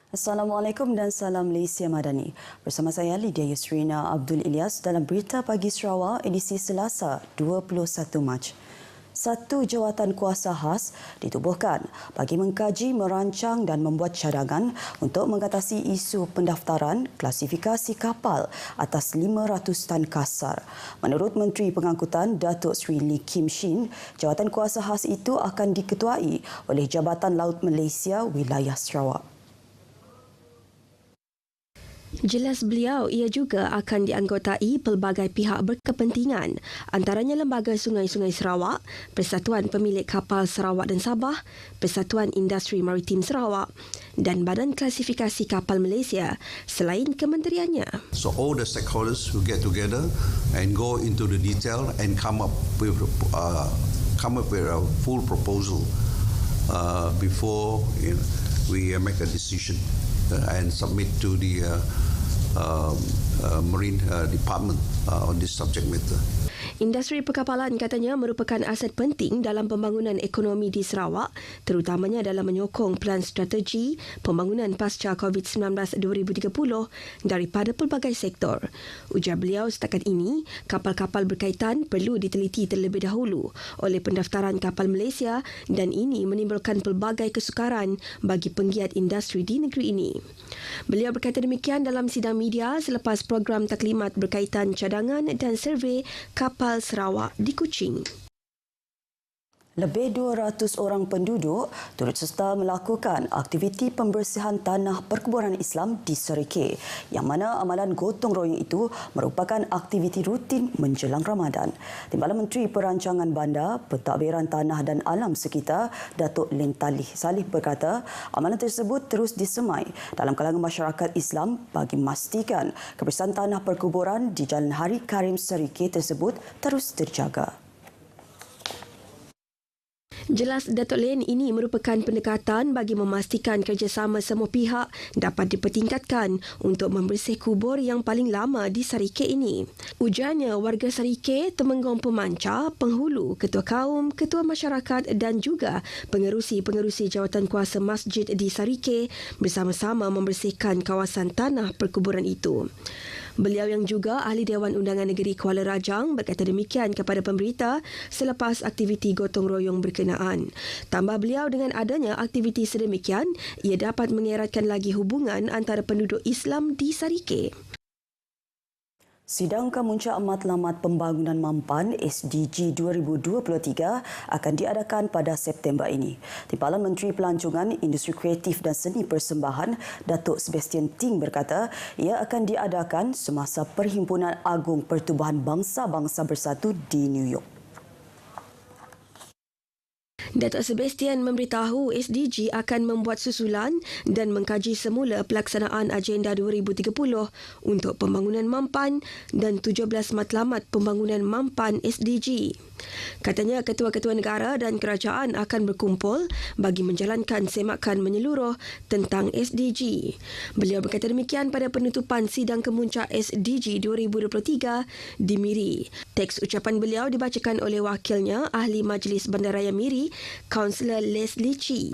Assalamualaikum dan salam Malaysia Madani. Bersama saya Lydia Yusrina Abdul Ilyas dalam Berita Pagi Sarawak edisi Selasa 21 Mac. Satu jawatan kuasa khas ditubuhkan bagi mengkaji, merancang dan membuat cadangan untuk mengatasi isu pendaftaran klasifikasi kapal atas 500 tan kasar. Menurut Menteri Pengangkutan Datuk Seri Lee Kim Shin, jawatan kuasa khas itu akan diketuai oleh Jabatan Laut Malaysia Wilayah Sarawak. Jelas beliau, ia juga akan dianggotai pelbagai pihak berkepentingan, antaranya Lembaga Sungai-Sungai Sarawak, Persatuan Pemilik Kapal Sarawak dan Sabah, Persatuan Industri Maritim Sarawak dan Badan Klasifikasi Kapal Malaysia selain kementeriannya. So all the stakeholders will get together and go into the detail and come up with a full proposal before we make a decision and submit to the Marine Department on this subject matter. Industri perkapalan katanya merupakan aset penting dalam pembangunan ekonomi di Sarawak, terutamanya dalam menyokong pelan strategi pembangunan pasca COVID-19 2030 daripada pelbagai sektor. Ujar beliau, setakat ini, kapal-kapal berkaitan perlu diteliti terlebih dahulu oleh pendaftaran kapal Malaysia dan ini menimbulkan pelbagai kesukaran bagi penggiat industri di negeri ini. Beliau berkata demikian dalam sidang media selepas program taklimat berkaitan cadangan dan survey kapal Sarawak di Kuching. Lebih 200 orang penduduk turut serta melakukan aktiviti pembersihan tanah perkuburan Islam di Serikeh, yang mana amalan gotong royong itu merupakan aktiviti rutin menjelang Ramadan. Timbalan Menteri Perancangan Bandar, Pentadbiran Tanah dan Alam Sekitar, Datuk Lim Talih Salih berkata, amalan tersebut terus disemai dalam kalangan masyarakat Islam bagi memastikan kebersihan tanah perkuburan di Jalan Hari Karim Serikeh tersebut terus terjaga. Jelas Datuk Len, ini merupakan pendekatan bagi memastikan kerjasama semua pihak dapat dipertingkatkan untuk membersih kubur yang paling lama di Serikeh ini. Ujarnya, warga Serikeh, Temenggong Pemancar, penghulu, ketua kaum, ketua masyarakat dan juga pengerusi-pengerusi jawatan kuasa masjid di Serikeh bersama-sama membersihkan kawasan tanah perkuburan itu. Beliau yang juga Ahli Dewan Undangan Negeri Kuala Rajang berkata demikian kepada pemberita selepas aktiviti gotong royong berkenaan. Tambah beliau, dengan adanya aktiviti sedemikian, ia dapat mengeratkan lagi hubungan antara penduduk Islam di Serikeh. Sidang Kemuncak Matlamat Pembangunan Mampan SDG 2023 akan diadakan pada September ini. Timbalan Menteri Pelancongan, Industri Kreatif dan Seni Persembahan, Datuk Sebastian Ting berkata ia akan diadakan semasa Perhimpunan Agung Pertubuhan Bangsa-Bangsa Bersatu di New York. Datuk Sebastian memberitahu SDG akan membuat susulan dan mengkaji semula pelaksanaan Agenda 2030 untuk pembangunan mampan dan 17 matlamat pembangunan mampan SDG. Katanya ketua-ketua negara dan kerajaan akan berkumpul bagi menjalankan semakan menyeluruh tentang SDG. Beliau berkata demikian pada penutupan sidang kemuncak SDG 2023 di Miri. Teks ucapan beliau dibacakan oleh wakilnya, Ahli Majlis Bandaraya Miri, Kaunselor Leslie Chee.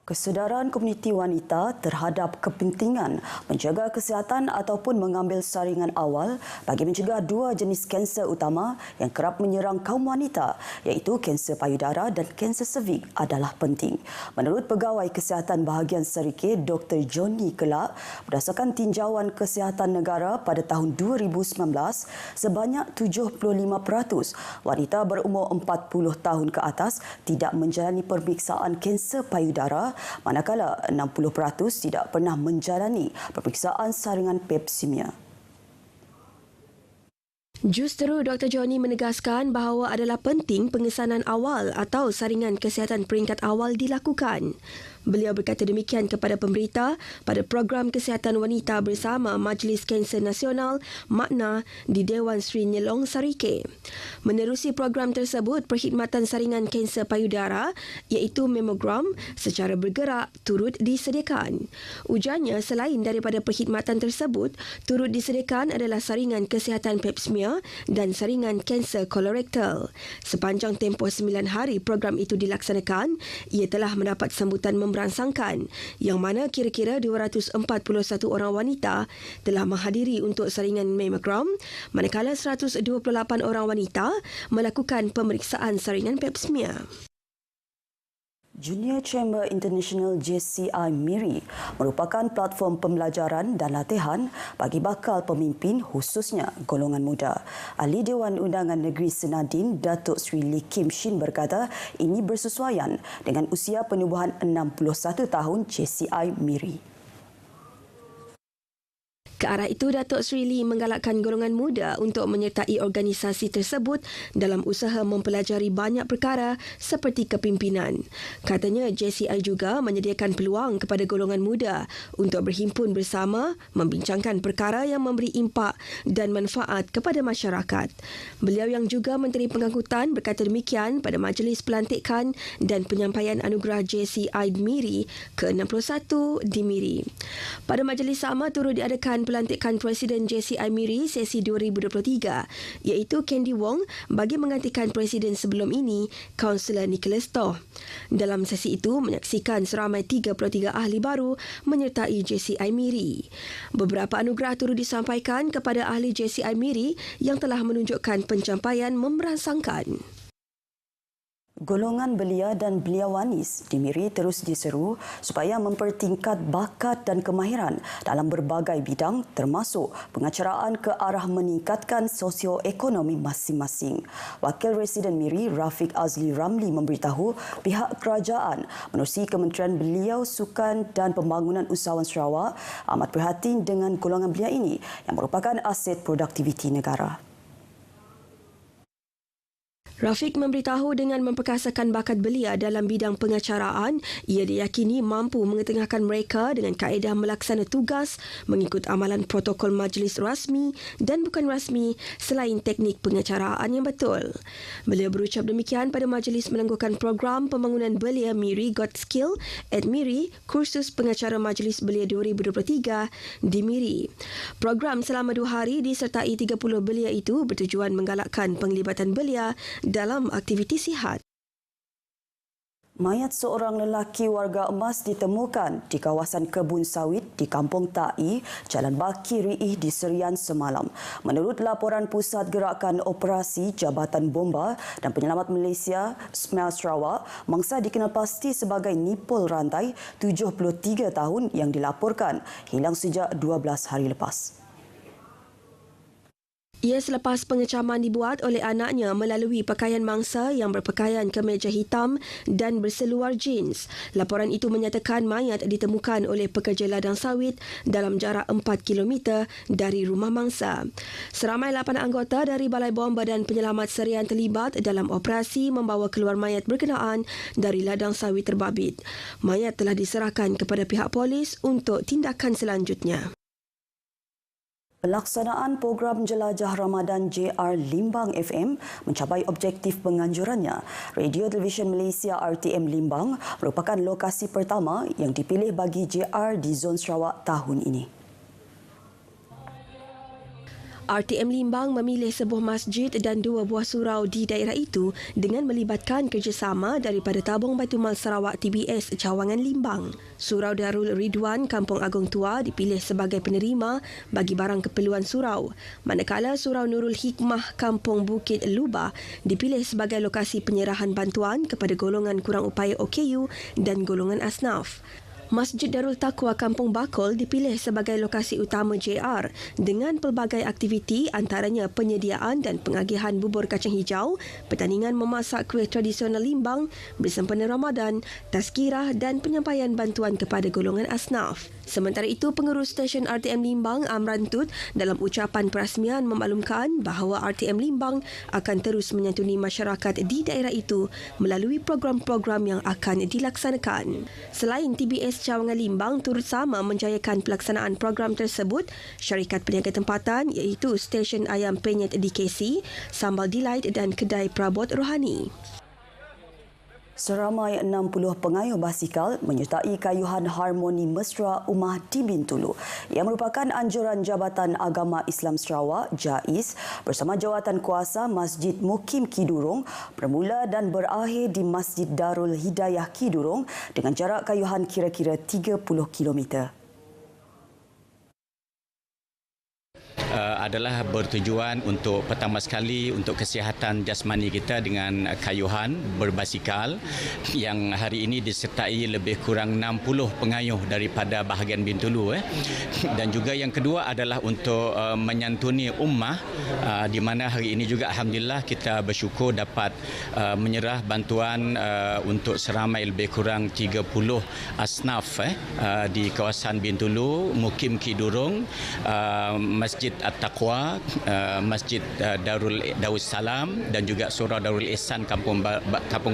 Kesedaran komuniti wanita terhadap kepentingan menjaga kesihatan ataupun mengambil saringan awal bagi mencegah dua jenis kanser utama yang kerap menyerang kaum wanita, iaitu kanser payudara dan kanser cervix adalah penting. Menurut Pegawai Kesihatan Bahagian Serikeh, Dr. Johnny Kelak, berdasarkan tinjauan kesihatan negara pada tahun 2019, sebanyak 75% wanita berumur 40 tahun ke atas tidak menjalani pemeriksaan kanser payudara, manakala 60% tidak pernah menjalani pemeriksaan saringan pap smear. Justeru Dr. Johnny menegaskan bahawa adalah penting pengesanan awal atau saringan kesihatan peringkat awal dilakukan. Beliau berkata demikian kepada pemberita pada program kesihatan wanita bersama Majlis Kanser Nasional Makna di Dewan Sri Nyelong Serikeh. Menerusi program tersebut, perkhidmatan saringan kanser payudara iaitu mamogram secara bergerak turut disediakan. Ujarnya, selain daripada perkhidmatan tersebut, turut disediakan adalah saringan kesihatan pap smear dan saringan kanser kolorektal. Sepanjang tempoh 9 hari program itu dilaksanakan, ia telah mendapat sambutan memberansangkan yang mana kira-kira 241 orang wanita telah menghadiri untuk saringan mammogram, manakala 128 orang wanita melakukan pemeriksaan saringan pap smear. Junior Chamber International JCI MIRI merupakan platform pembelajaran dan latihan bagi bakal pemimpin khususnya golongan muda. Ahli Dewan Undangan Negeri Senadin Datuk Sri Lee Kim Shin berkata ini bersesuaian dengan usia penubuhan 61 tahun JCI MIRI. Ke arah itu, Datuk Sri Lee menggalakkan golongan muda untuk menyertai organisasi tersebut dalam usaha mempelajari banyak perkara seperti kepimpinan. Katanya, JCI juga menyediakan peluang kepada golongan muda untuk berhimpun bersama, membincangkan perkara yang memberi impak dan manfaat kepada masyarakat. Beliau yang juga Menteri Pengangkutan berkata demikian pada majlis pelantikan dan penyampaian anugerah JCI MIRI ke-61 di MIRI. Pada majlis sama turut diadakan pelantikan Presiden JCI MIRI sesi 2023 iaitu Candy Wong bagi menggantikan Presiden sebelum ini, Kaunselor Nicholas Toh. Dalam sesi itu menyaksikan seramai 33 ahli baru menyertai JCI MIRI. Beberapa anugerah turut disampaikan kepada ahli JCI MIRI yang telah menunjukkan pencapaian memberansangkan. Golongan belia dan belia wanis di MIRI terus diseru supaya mempertingkat bakat dan kemahiran dalam berbagai bidang termasuk pengacaraan ke arah meningkatkan sosioekonomi masing-masing. Wakil Residen MIRI Rafiq Azli Ramli memberitahu pihak kerajaan menerusi Kementerian Belia, Sukan dan Pembangunan Usahawan Sarawak amat prihatin dengan golongan belia ini yang merupakan aset produktiviti negara. Rafiq memberitahu dengan memperkasakan bakat belia dalam bidang pengacaraan, ia diyakini mampu mengetengahkan mereka dengan kaedah melaksana tugas mengikut amalan protokol majlis rasmi dan bukan rasmi selain teknik pengacaraan yang betul. Beliau berucap demikian pada majlis menangguhkan program pembangunan belia MIRI Got Skill at MIRI Kursus Pengacara Majlis Belia 2023 di MIRI. Program selama 2 hari disertai 30 belia itu bertujuan menggalakkan penglibatan belia dalam aktiviti sihat. Mayat seorang lelaki warga emas ditemukan di kawasan kebun sawit di Kampung Ta'i, Jalan Baki Riih di Serian semalam. Menurut laporan Pusat Gerakan Operasi Jabatan Bomba dan Penyelamat Malaysia SMEL Sarawak, mangsa dikenal pasti sebagai Nipul Rantai 73 tahun yang dilaporkan hilang sejak 12 hari lepas. Ia selepas pengecaman dibuat oleh anaknya melalui pakaian mangsa yang berpakaian kemeja hitam dan berseluar jeans. Laporan itu menyatakan mayat ditemukan oleh pekerja ladang sawit dalam jarak 4 km dari rumah mangsa. Seramai 8 anggota dari Balai Bomba dan Penyelamat Serian terlibat dalam operasi membawa keluar mayat berkenaan dari ladang sawit terbabit. Mayat telah diserahkan kepada pihak polis untuk tindakan selanjutnya. Pelaksanaan program Jelajah Ramadan JR Limbang FM mencapai objektif penganjurannya. Radio Televisyen Malaysia RTM Limbang merupakan lokasi pertama yang dipilih bagi JR di Zon Sarawak tahun ini. RTM Limbang memilih sebuah masjid dan 2 buah surau di daerah itu dengan melibatkan kerjasama daripada Tabung Baitumal Sarawak TBS Cawangan Limbang. Surau Darul Ridwan Kampung Agong Tua dipilih sebagai penerima bagi barang keperluan surau, manakala Surau Nurul Hikmah Kampung Bukit Lubah dipilih sebagai lokasi penyerahan bantuan kepada golongan kurang upaya OKU dan golongan asnaf. Masjid Darul Taqwa Kampung Bakul dipilih sebagai lokasi utama JR dengan pelbagai aktiviti antaranya penyediaan dan pengagihan bubur kacang hijau, pertandingan memasak kuih tradisional Limbang, bersempena Ramadan, tazkirah dan penyampaian bantuan kepada golongan asnaf. Sementara itu, pengurus stesen RTM Limbang Amran Tut dalam ucapan perasmian memaklumkan bahawa RTM Limbang akan terus menyantuni masyarakat di daerah itu melalui program-program yang akan dilaksanakan. Selain TBS Cawangan Limbang turut sama menjayakan pelaksanaan program tersebut, syarikat peniaga tempatan iaitu stesen ayam penyet DKC, Sambal Delight dan kedai perabot rohani. Seramai 60 pengayuh basikal menyertai kayuhan Harmoni Mesra Ummah di Bintulu yang merupakan anjuran Jabatan Agama Islam Sarawak JAIS bersama Jawatan Kuasa Masjid Mukim Kidurong bermula dan berakhir di Masjid Darul Hidayah Kidurong dengan jarak kayuhan kira-kira 30 km. Adalah bertujuan untuk pertama sekali untuk kesihatan jasmani kita dengan kayuhan berbasikal yang hari ini disertai lebih kurang 60 pengayuh daripada bahagian Bintulu dan juga yang kedua adalah untuk menyantuni ummah di mana hari ini juga alhamdulillah kita bersyukur dapat menyerah bantuan untuk seramai lebih kurang 30 asnaf di kawasan Bintulu, Mukim Kidurong, Masjid At-Taqwa, Masjid Darussalam dan juga Surau Darul Ihsan Kampung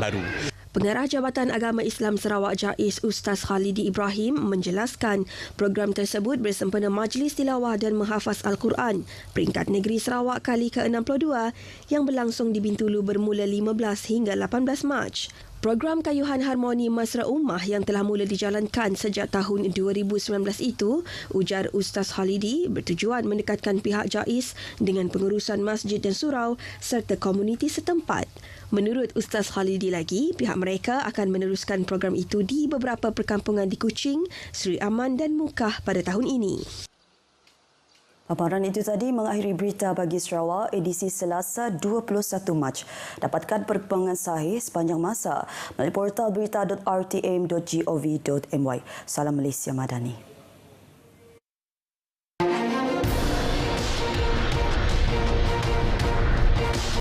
Baru. Pengarah Jabatan Agama Islam Sarawak JAIS Ustaz Khalidi Ibrahim menjelaskan program tersebut bersempena Majlis Tilawah dan Menghafaz Al-Quran peringkat negeri Sarawak kali ke-62 yang berlangsung di Bintulu bermula 15 hingga 18 Mac. Program kayuhan Harmoni Mesra Ummah yang telah mula dijalankan sejak tahun 2019 itu, ujar Ustaz Khalidi, bertujuan mendekatkan pihak JAIS dengan pengurusan masjid dan surau serta komuniti setempat. Menurut Ustaz Khalidi lagi, pihak mereka akan meneruskan program itu di beberapa perkampungan di Kuching, Seri Aman dan Mukah pada tahun ini. Paparan itu tadi mengakhiri berita bagi Sarawak edisi Selasa 21 Mac. Dapatkan perkembangan sahih sepanjang masa melalui portal berita.rtm.gov.my. Salam Malaysia Madani.